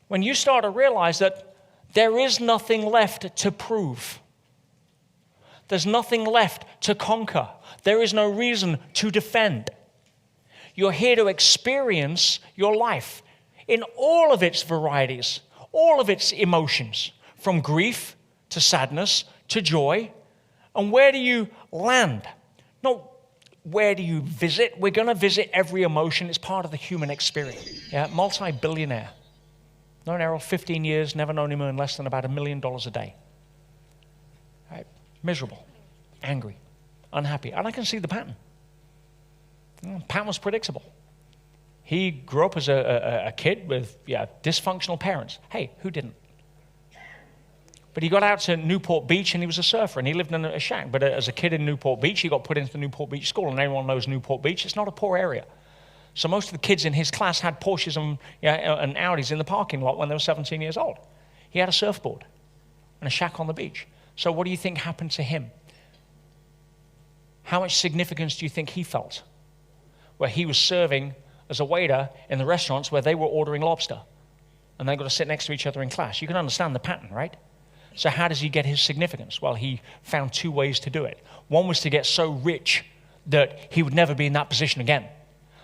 When you start to realize that there is nothing left to prove. There's nothing left to conquer. There is no reason to defend. You're here to experience your life in all of its varieties, all of its emotions, from grief to sadness to joy. And where do you land? Not where do you visit? We're going to visit every emotion. It's part of the human experience. Yeah, multi-billionaire. Known Errol 15 years, never known him earn less than about $1 million a day. Right? Miserable, angry, unhappy. And I can see the pattern. The pattern was predictable. He grew up as a kid with dysfunctional parents. Hey, who didn't? But he got out to Newport Beach and he was a surfer and he lived in a shack. But as a kid in Newport Beach, he got put into the Newport Beach school. And everyone knows Newport Beach. It's not a poor area. So most of the kids in his class had Porsches and Audis in the parking lot when they were 17 years old. He had a surfboard and a shack on the beach. So what do you think happened to him? How much significance do you think he felt? Where he was serving as a waiter in the restaurants where they were ordering lobster. And they got to sit next to each other in class. You can understand the pattern, right? So how does he get his significance? Well, he found two ways to do it. One was to get so rich that he would never be in that position again.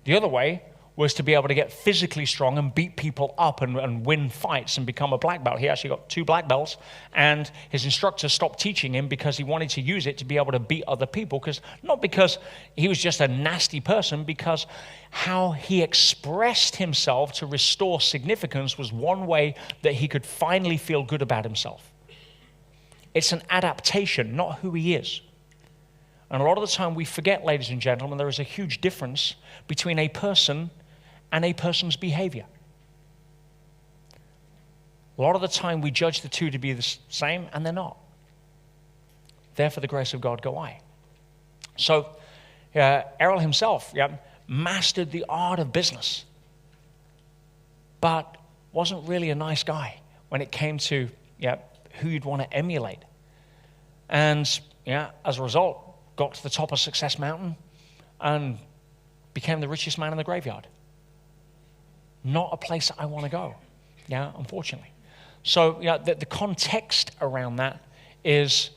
The other way was to be able to get physically strong and beat people up and win fights and become a black belt. He actually got 2 black belts, and his instructor stopped teaching him because he wanted to use it to be able to beat other people, not because he was just a nasty person, because how he expressed himself to restore significance was one way that he could finally feel good about himself. It's an adaptation, not who he is. And a lot of the time we forget, ladies and gentlemen, there is a huge difference between a person and a person's behavior. A lot of the time we judge the two to be the same, and they're not. There, for the grace of God, go I. So Errol himself mastered the art of business, but wasn't really a nice guy when it came to who you'd want to emulate. And as a result, got to the top of Success Mountain and became the richest man in the graveyard. Not a place I want to go, unfortunately. So the context around that is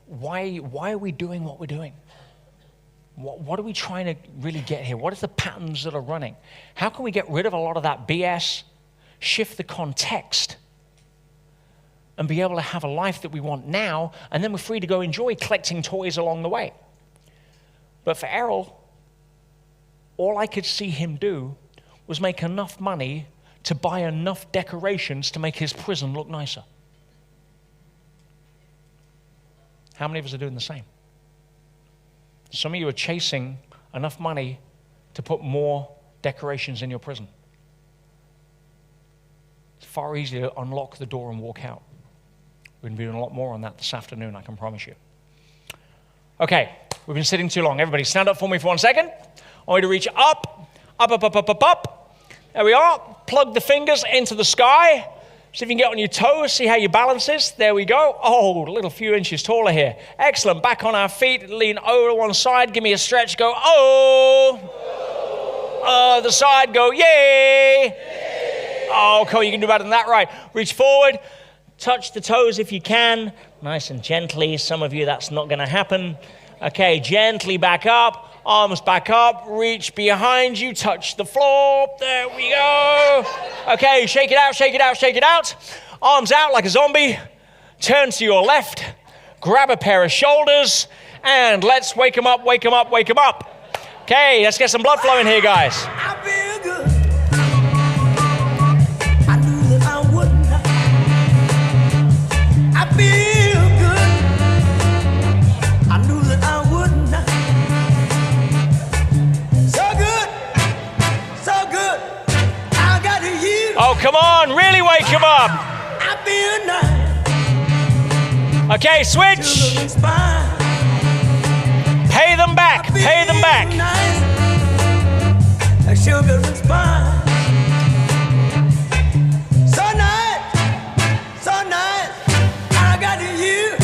why are we doing what we're doing? What are we trying to really get here? What are the patterns that are running? How can we get rid of a lot of that BS, shift the context, and be able to have a life that we want now, and then we're free to go enjoy collecting toys along the way. But for Errol, all I could see him do was make enough money to buy enough decorations to make his prison look nicer. How many of us are doing the same? Some of you are chasing enough money to put more decorations in your prison. It's far easier to unlock the door and walk out. We're going to be doing a lot more on that this afternoon, I can promise you. Okay, we've been sitting too long. Everybody stand up for me for 1 second. I want you to reach up, up, up, up, up, up, up. There we are. Plug the fingers into the sky. See if you can get on your toes, see how your balance is. There we go. Oh, a little few inches taller here. Excellent. Back on our feet, lean over to one side. Give me a stretch. Go, oh. The side, go, yay. Oh, cool. You can do better than that. Right. Reach forward. Touch the toes if you can. Nice and gently. Some of you, that's not going to happen. Okay, gently back up. Arms back up. Reach behind you. Touch the floor. There we go. Okay, shake it out, shake it out, shake it out. Arms out like a zombie. Turn to your left. Grab a pair of shoulders. And let's wake them up, wake them up, wake them up. Okay, let's get some blood flowing here, guys. I feel good. I knew that I wouldn't. I feel good. I knew that I wouldn't. So good. So good. I got you. Oh, come on. Really wake him up. I feel nice. Okay, switch. Sugar and spice. Pay them back. Pay them back. Nice. Like sugar and spice. So nice. So nice. I got you.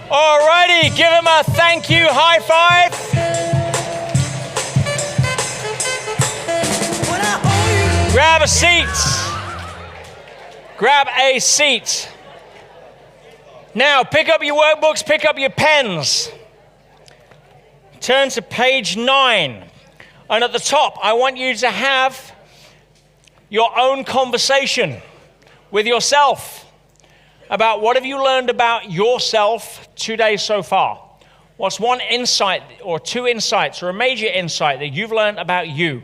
Alrighty, give him a thank you high five. When I hold you. Grab grab a seat. Grab a seat. Now, pick up your workbooks, pick up your pens. Turn to page 9. And at the top, I want you to have your own conversation with yourself about what have you learned about yourself today so far. What's one insight or two insights or a major insight that you've learned about you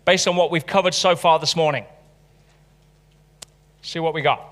based on what we've covered so far this morning? See what we got.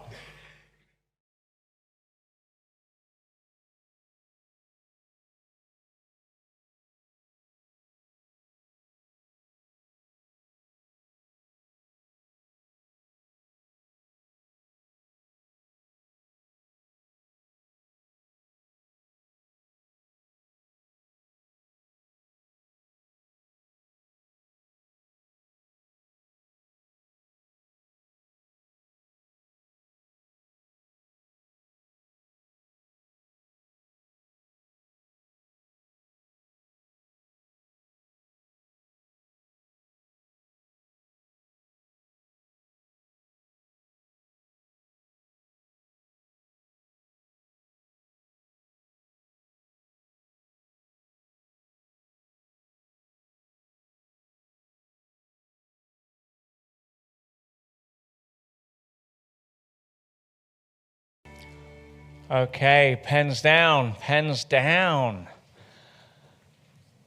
Okay, pens down, pens down.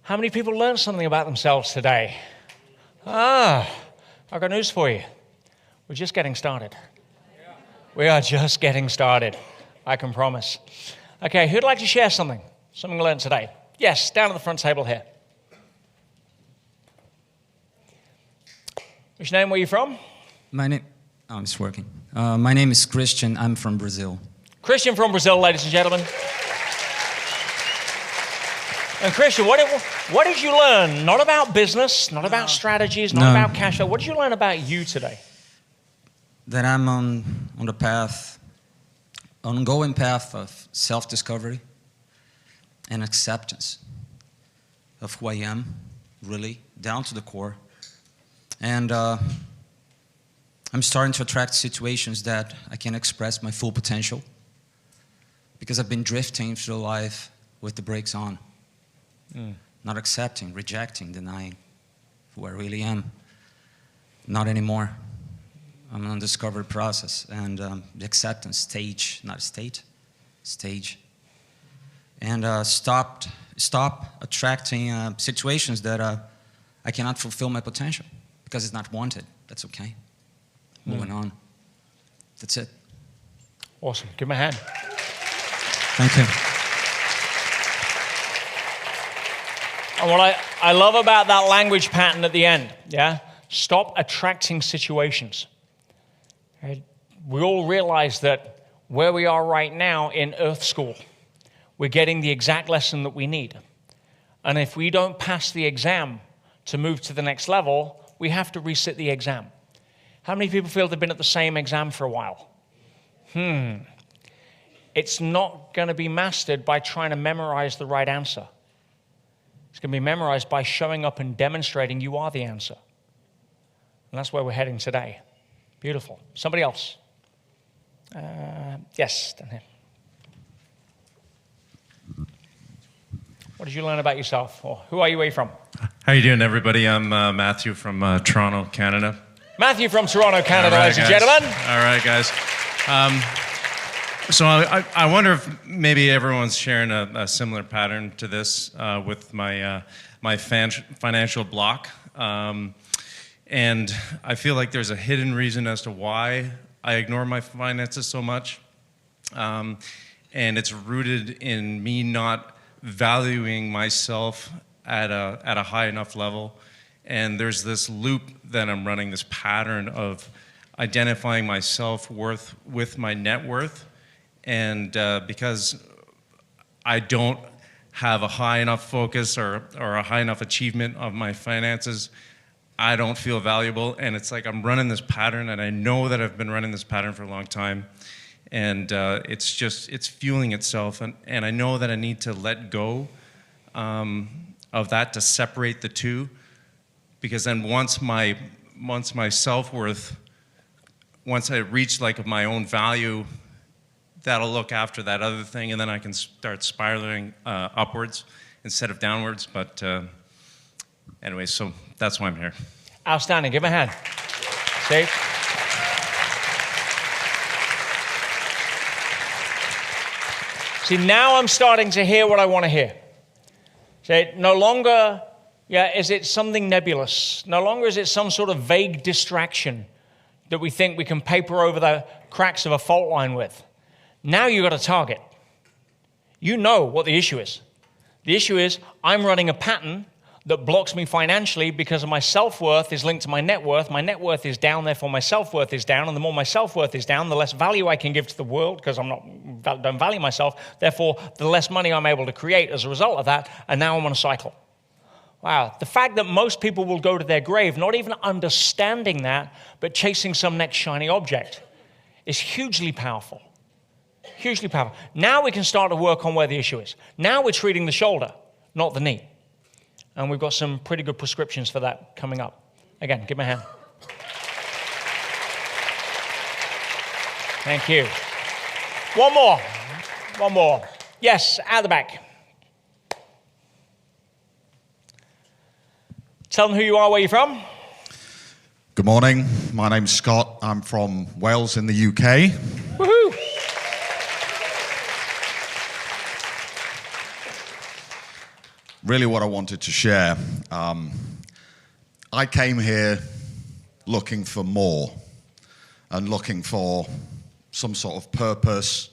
How many people learned something about themselves today? I've got news for you. We're just getting started. We are just getting started, I can promise. Okay, who'd like to share something learned today? Yes, down at the front table here. What's your name? Where are you from? It's working. My name is Christian. I'm from Brazil. Christian from Brazil, ladies and gentlemen. And Christian, what did you learn? Not about business, not about strategies, not about cash flow. What did you learn about you today? That I'm on the path, ongoing path of self-discovery and acceptance of who I am, really, down to the core. And I'm starting to attract situations that I can express my full potential because I've been drifting through life with the brakes on, not accepting, rejecting, denying who I really am. Not anymore. I'm in a discovery process, and the acceptance stage, not state, stage. And stop attracting situations that I cannot fulfill my potential because it's not wanted. That's okay. Moving on. That's it. Awesome. Give him a hand. Thank you. And what I love about that language pattern at the end, stop attracting situations. Right? We all realize that where we are right now in Earth School, we're getting the exact lesson that we need. And if we don't pass the exam to move to the next level, we have to resit the exam. How many people feel they've been at the same exam for a while? It's not going to be mastered by trying to memorize the right answer. It's going to be memorized by showing up and demonstrating you are the answer. And that's where we're heading today. Beautiful. Somebody else? Yes, down here. What did you learn about yourself? Or who are you? Where are you from? How you doing, everybody? I'm Matthew from Toronto, Canada. Matthew from Toronto, Canada, ladies and gentlemen. All right, guys. So I wonder if maybe everyone's sharing a similar pattern to this with my financial block. And I feel like there's a hidden reason as to why I ignore my finances so much. And it's rooted in me not valuing myself at a high enough level. And there's this loop that I'm running, this pattern of identifying my self-worth with my net worth. And because I don't have a high enough focus or a high enough achievement of my finances, I don't feel valuable. And it's like I'm running this pattern, and I know that I've been running this pattern for a long time. And it's fueling itself. And I know that I need to let go of that to separate the two. Because then once my once my self-worth, once I reach like my own value, that'll look after that other thing, and then I can start spiraling upwards instead of downwards. But anyway, so that's why I'm here. Outstanding. Give him a hand. See? See, now I'm starting to hear what I want to hear. See, no longer is it something nebulous. No longer is it some sort of vague distraction that we think we can paper over the cracks of a fault line with. Now you've got a target. You know what the issue is. The issue is I'm running a pattern that blocks me financially because my self-worth is linked to my net worth. My net worth is down, therefore my self-worth is down. And the more my self-worth is down, the less value I can give to the world because don't value myself. Therefore, the less money I'm able to create as a result of that. And now I'm on a cycle. Wow. The fact that most people will go to their grave not even understanding that, but chasing some next shiny object is hugely powerful. Hugely powerful. Now we can start to work on where the issue is. Now we're treating the shoulder, not the knee. And we've got some pretty good prescriptions for that coming up. Again, give me a hand. Thank you. One more. One more. Yes, at the back. Tell them who you are, where you're from. Good morning. My name's Scott. I'm from Wales in the UK. Woohoo! Really what I wanted to share. I came here looking for more and looking for some sort of purpose,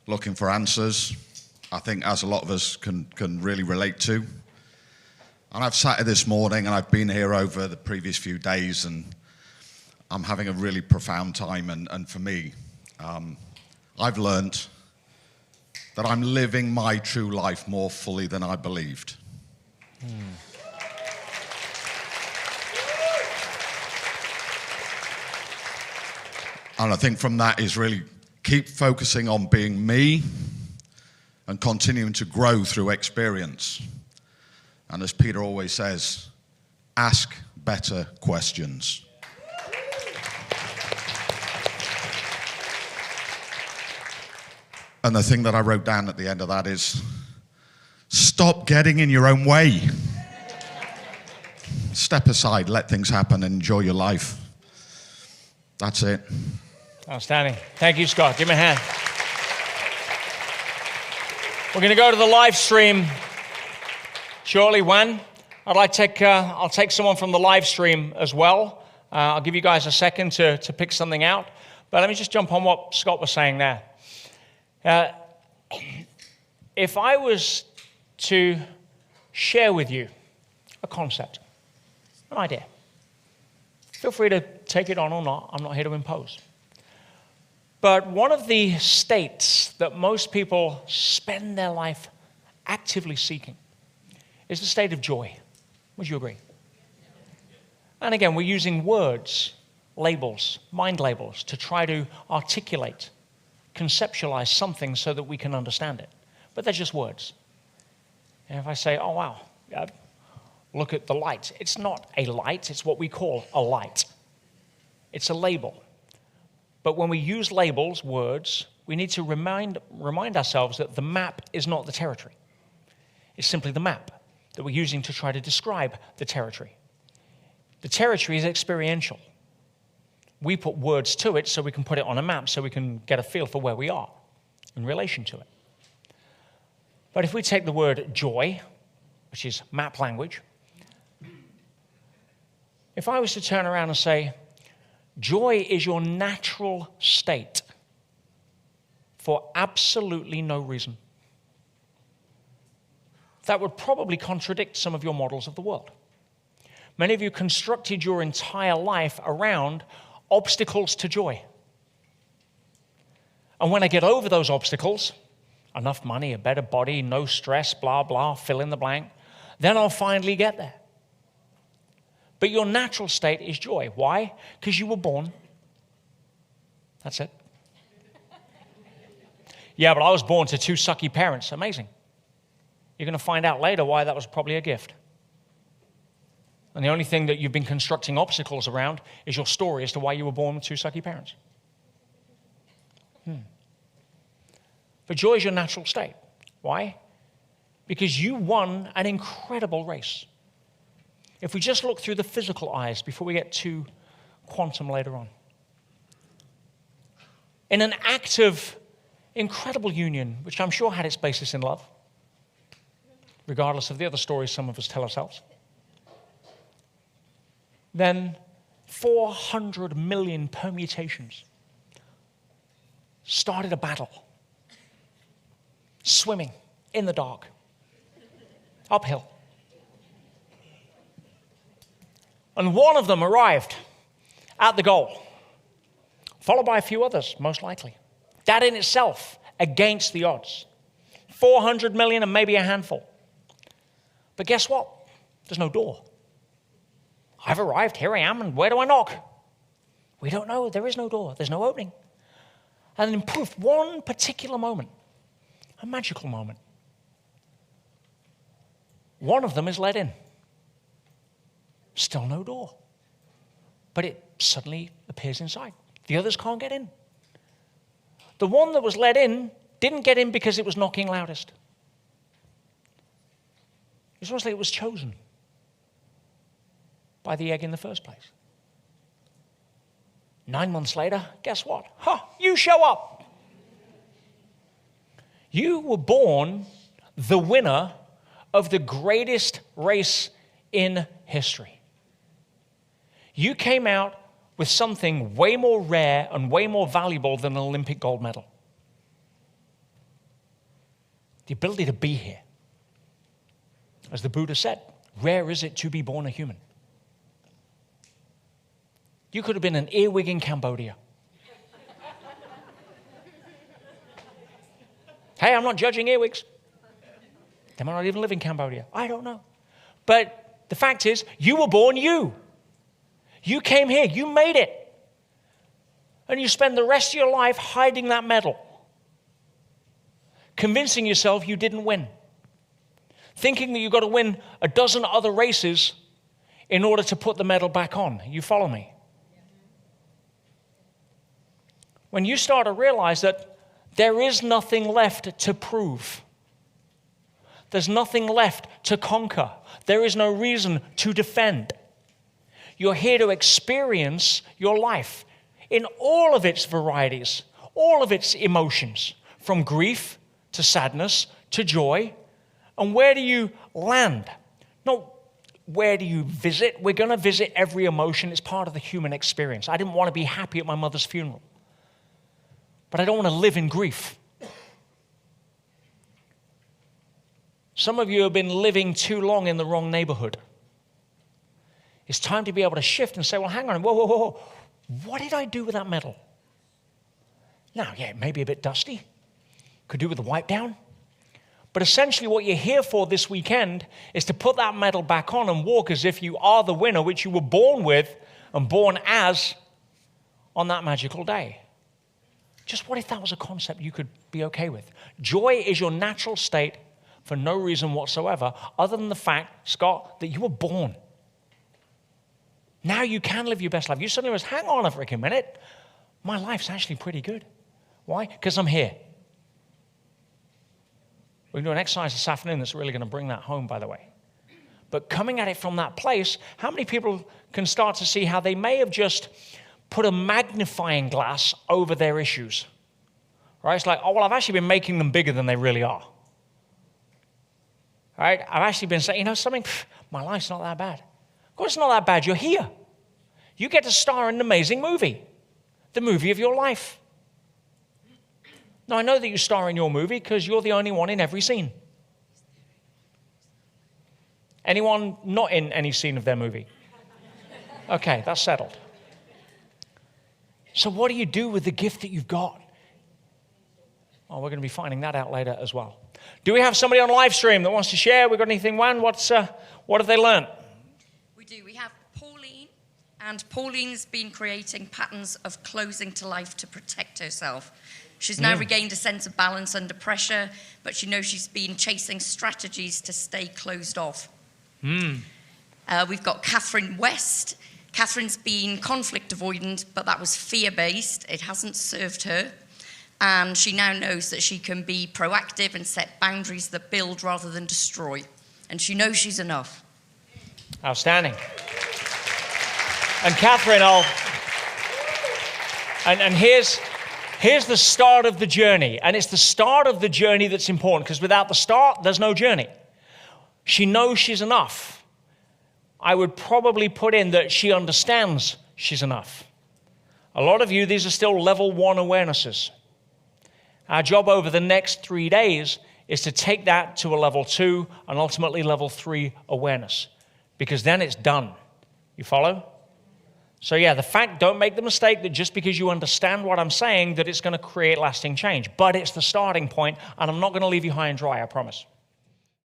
looking for answers. I think as a lot of us can really relate to. And I've sat here this morning and I've been here over the previous few days and I'm having a really profound time. And for me, I've learnt that I'm living my true life more fully than I believed. And I think from that is really keep focusing on being me and continuing to grow through experience. And as Peter always says, ask better questions. And the thing that I wrote down at the end of that is, stop getting in your own way. Step aside, let things happen, and enjoy your life. That's it. Outstanding. Thank you, Scott. Give me a hand. We're going to go to the live stream shortly. When I'll take someone from the live stream as well. I'll give you guys a second to pick something out. But let me just jump on what Scott was saying there. If I was to share with you a concept, an idea, feel free to take it on or not. I'm not here to impose. But one of the states that most people spend their life actively seeking is the state of joy. Would you agree? And again, we're using words, labels, mind labels, to try to articulate, conceptualize something so that we can understand it. But they're just words. And if I say, oh, wow, look at the light. It's not a light. It's what we call a light. It's a label. But when we use labels, words, we need to remind ourselves that the map is not the territory. It's simply the map that we're using to try to describe the territory. The territory is experiential. We put words to it so we can put it on a map so we can get a feel for where we are in relation to it. But if we take the word joy, which is map language, if I was to turn around and say, joy is your natural state for absolutely no reason, that would probably contradict some of your models of the world. Many of you constructed your entire life around obstacles to joy. And when I get over those obstacles, enough money, a better body, no stress, blah, blah, fill in the blank, then I'll finally get there. But your natural state is joy. Why? Because you were born. That's it. Yeah, but I was born to two sucky parents. Amazing. You're going to find out later why that was probably a gift. And the only thing that you've been constructing obstacles around is your story as to why you were born with two sucky parents. But joy is your natural state. Why? Because you won an incredible race. If we just look through the physical eyes before we get to quantum later on. In an act of incredible union, which I'm sure had its basis in love, regardless of the other stories some of us tell ourselves, then 400 million permutations started a battle, swimming in the dark, uphill. And one of them arrived at the goal, followed by a few others, most likely. That in itself, against the odds. 400 million and maybe a handful. But guess what? There's no door. I've arrived, here I am, and where do I knock? We don't know, there is no door, there's no opening. And in proof, one particular moment, a magical moment, one of them is let in. Still no door. But it suddenly appears inside. The others can't get in. The one that was let in didn't get in because it was knocking loudest. It's almost like it was chosen by the egg in the first place. 9 months later, guess what? You show up. You were born the winner of the greatest race in history. You came out with something way more rare and way more valuable than an Olympic gold medal. The ability to be here. As the Buddha said, rare is it to be born a human. You could have been an earwig in Cambodia. Hey, I'm not judging earwigs. They might not even live in Cambodia. I don't know. But the fact is, you were born you. You came here. You made it. And you spend the rest of your life hiding that medal. Convincing yourself you didn't win. Thinking that you've got to win a dozen other races in order to put the medal back on. You follow me? When you start to realize that there is nothing left to prove. There's nothing left to conquer. There is no reason to defend. You're here to experience your life in all of its varieties, all of its emotions, from grief to sadness to joy. And where do you land? Not where do you visit? We're going to visit every emotion. It's part of the human experience. I didn't want to be happy at my mother's funeral. But I don't want to live in grief. Some of you have been living too long in the wrong neighborhood. It's time to be able to shift and say, well, hang on, whoa. What did I do with that medal? Now, yeah, it may be a bit dusty. Could do with a wipe down. But essentially what you're here for this weekend is to put that medal back on and walk as if you are the winner, which you were born with and born as on that magical day. Just what if that was a concept you could be okay with? Joy is your natural state for no reason whatsoever, other than the fact, Scott, that you were born. Now you can live your best life. You suddenly realize, hang on a freaking minute. My life's actually pretty good. Why? Because I'm here. We're going to do an exercise this afternoon that's really going to bring that home, by the way. But coming at it from that place, how many people can start to see how they may have just put a magnifying glass over their issues? Right? It's like, oh, well, I've actually been making them bigger than they really are. Right? I've actually been saying, something, my life's not that bad. Of course it's not that bad. You're here. You get to star in an amazing movie. The movie of your life. Now, I know that you star in your movie because you're the only one in every scene. Anyone not in any scene of their movie? Okay, that's settled. So what do you do with the gift that you've got? Well, we're going to be finding that out later as well. Do we have somebody on live stream that wants to share? We got anything, Juan? What have they learned? We do. We have Pauline, and Pauline's been creating patterns of closing to life to protect herself. She's now regained a sense of balance under pressure, but she knows she's been chasing strategies to stay closed off. We've got Catherine West. Catherine's been conflict avoidant, but that was fear-based. It hasn't served her. And she now knows that she can be proactive and set boundaries that build rather than destroy. And she knows she's enough. Outstanding. And Catherine, and here's the start of the journey. And it's the start of the journey that's important, because without the start, there's no journey. She knows she's enough. I would probably put in that she understands she's enough. A lot of you, these are still level 1 awarenesses. Our job over the next 3 days is to take that to a level 2 and ultimately level 3 awareness, because then it's done. You follow? So yeah, don't make the mistake that just because you understand what I'm saying that it's going to create lasting change. But it's the starting point, and I'm not going to leave you high and dry, I promise.